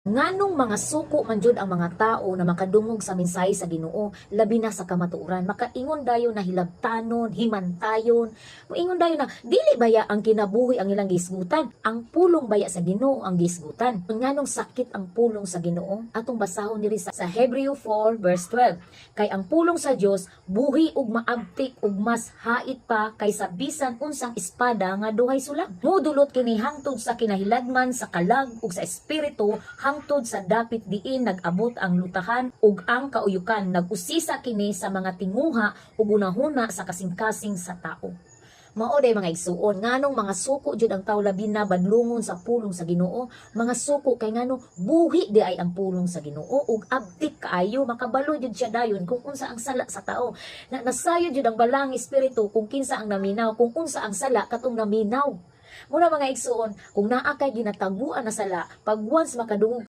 Nganong mga suko man jud ang mga tao na makadungog sa mensahe sa Ginoo, labi na sa kamatuoran, makaingon dayon na hilabtanon, himantayon, moingon dayon na dili baya ang kinabuhi ang ilang gisgutan, ang pulong baya sa Ginoo ang gisgutan. Nganong sakit ang pulong sa Ginoo? Atong basahon diri sa Hebreo 4 verse 12. Kay ang pulong sa Dios buhi ug maabtik ug mas hait pa kaysa bisan unsang espada nga duhay sulag. Modulot kini hangtod sa kinahilagman sa kalag ug sa espiritu, hangtod sa dapit diin nag-abot ang lutahan ug ang kauyukan, nag-usisa kini sa mga tinguha ug unahuna sa kasing-kasing sa tao. Mao day mga igsuon, nganong mga suko jud ang tao labi na badlungon sa pulong sa Ginoo, mga suko kay ngano buhi di ay ang pulong sa Ginoo ug abtik kaayo, makabalo jud siya dayon kung unsa ang sala sa tao. Nasayo jud ang balang espiritu kung kinsa ang naminaw, kung unsa ang sala katong naminaw. Muna mga igsuon, kung naa kay ginataguan na sala, pag once makadungog